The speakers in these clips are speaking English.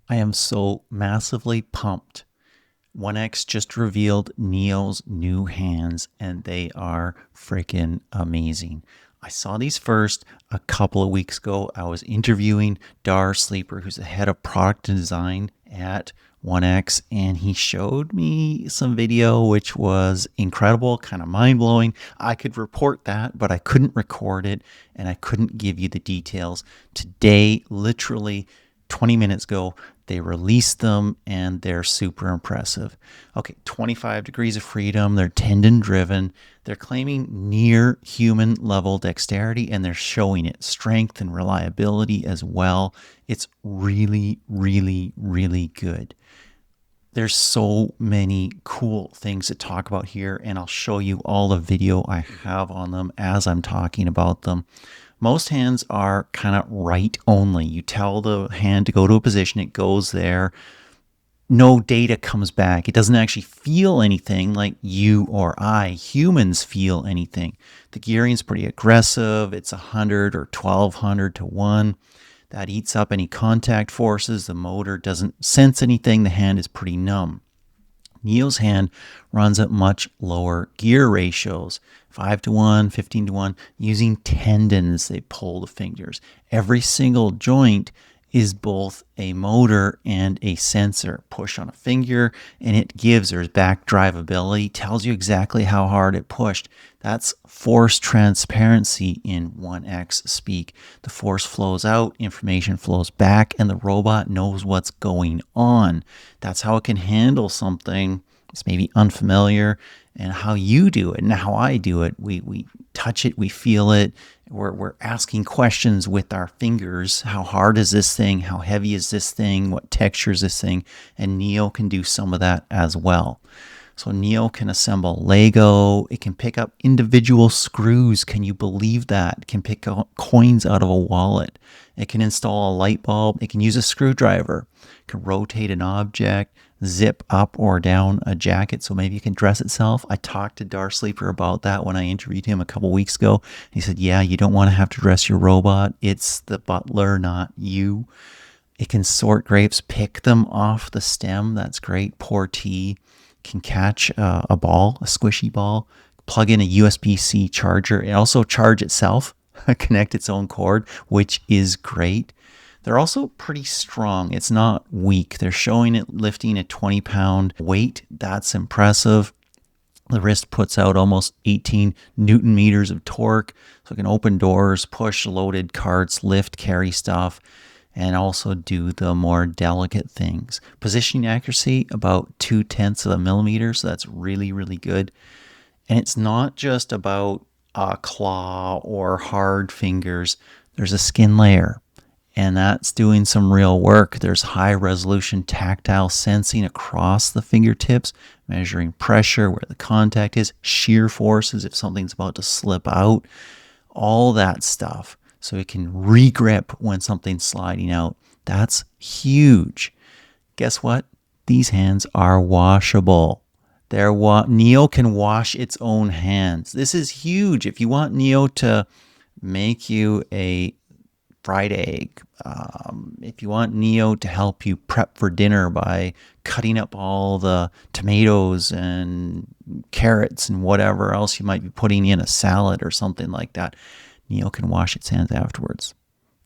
I am so massively pumped. 1X just revealed Neo's new hands, and they are freaking amazing. I saw these first a couple of weeks ago. I was interviewing Dar Sleeper, who's the head of product design at 1X, and he showed me some video which was incredible, kind of mind blowing. I could report that, but I couldn't record it and I couldn't give you the details. Today, literally 20 minutes ago, they released them and they're super impressive. Okay, 25 degrees of freedom. They're tendon driven. They're claiming near human level dexterity and they're showing it strength and reliability as well. It's really, really, really good. There's so many cool things to talk about here, and I'll show you all the video I have on them as I'm talking about them. Most hands are kind of right only. You tell the hand to go to a position, it goes there. No data comes back. It doesn't actually feel anything like you or I, humans, feel anything. The gearing's pretty aggressive. It's 100 or 1200 to 1. That eats up any contact forces. The motor doesn't sense anything. The hand is pretty numb. Neo's hand runs at much lower gear ratios, 5 to 1, 15 to 1, using tendons. They pull the fingers. Every single joint is both a motor and a sensor. Push on a finger and it gives, there's backdrivability, tells you exactly how hard it pushed. That's force transparency in 1X speak. The force flows out, information flows back, and the robot knows what's going on. That's how it can handle something that's maybe unfamiliar, and how you do it and how I do it. We touch it, we feel it. We're asking questions with our fingers. How hard is this thing? How heavy is this thing? What texture is this thing? And Neo can do some of that as well. So Neo can assemble Lego. It can pick up individual screws. Can you believe that? It can pick up coins out of a wallet. It can install a light bulb. It can use a screwdriver. It can rotate an object, zip up or down a jacket so maybe it can dress itself. I talked to Dar Sleeper about that when I interviewed him a couple weeks ago. He said, yeah, you don't want to have to dress your robot. It's the butler, not you. It can sort grapes, pick them off the stem. That's great. Pour tea. Can catch a ball, a squishy ball, plug in a USB-C charger. It also charge itself, connect its own cord, which is great. They're also pretty strong. It's not weak. They're showing it lifting a 20-pound weight. That's impressive. The wrist puts out almost 18 Newton meters of torque. So it can open doors, push loaded carts, lift, carry stuff, and also do the more delicate things. Positioning accuracy, about 0.2 of a millimeter, so that's really, really good. And it's not just about a claw or hard fingers. There's a skin layer, and that's doing some real work. There's high resolution tactile sensing across the fingertips, measuring pressure, where the contact is, shear forces if something's about to slip out, all that stuff. So it can re-grip when something's sliding out. That's huge. Guess what? These hands are washable. Neo can wash its own hands. This is huge. If you want Neo to make you a fried egg, if you want Neo to help you prep for dinner by cutting up all the tomatoes and carrots and whatever else you might be putting in a salad or something like that, Neo can wash its hands afterwards.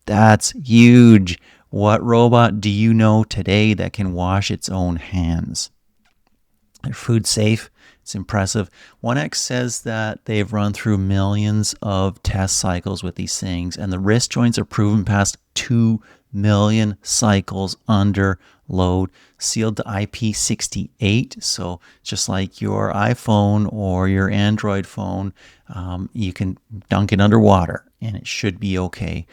That's huge. What robot do you know today that can wash its own hands? They're food safe. It's impressive. 1X says that they've run through millions of test cycles with these things, and the wrist joints are proven past 2 million cycles under load, sealed to IP68. So just like your iPhone or your Android phone, you can dunk it underwater and it should be okay.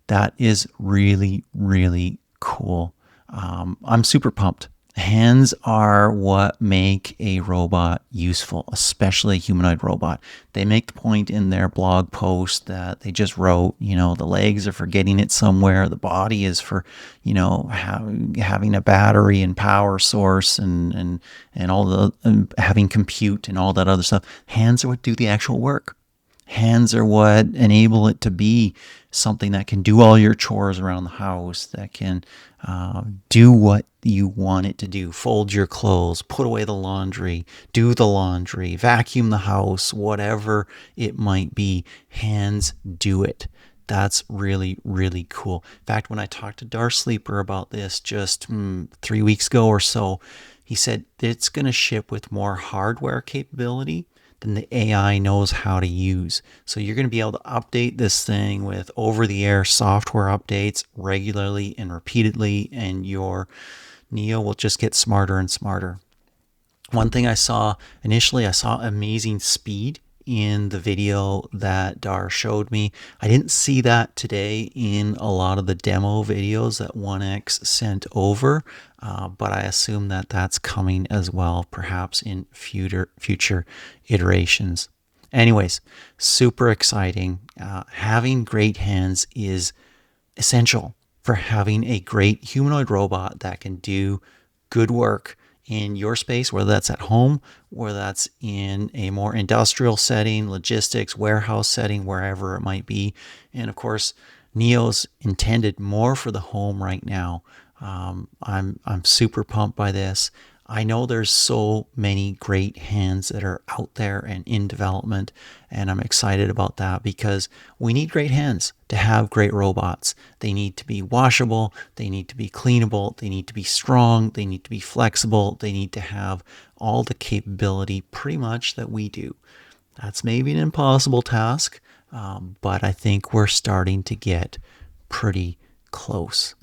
That is really, really cool. I'm super pumped. Hands are what make a robot useful, especially a humanoid robot. They make the point in their blog post that they just wrote, the legs are for getting it somewhere. The body is for, having a battery and power source and all the having compute and all that other stuff. Hands are what do the actual work. Hands are what enable it to be something that can do all your chores around the house, that can do what you want it to do. Fold your clothes, put away the laundry, do the laundry, vacuum the house, whatever it might be. Hands do it. That's really, really cool. In fact, when I talked to Dar Sleeper about this just 3 weeks ago or so, he said it's going to ship with more hardware capability than the AI knows how to use. So you're going to be able to update this thing with over-the-air software updates regularly and repeatedly, and your Neo will just get smarter and smarter. One thing I saw initially, I saw amazing speed in the video that Dar showed me. I didn't see that today in a lot of the demo videos that 1X sent over, but I assume that that's coming as well, perhaps in future iterations. Anyways, super exciting. Having great hands is essential for having a great humanoid robot that can do good work in your space, whether that's at home, whether that's in a more industrial setting, logistics, warehouse setting, wherever it might be. And of course, Neo's intended more for the home right now. I'm super pumped by this. I know there's so many great hands that are out there and in development, and I'm excited about that because we need great hands to have great robots. They need to be washable, they need to be cleanable, they need to be strong, they need to be flexible, they need to have all the capability pretty much that we do. That's maybe an impossible task, but I think we're starting to get pretty close.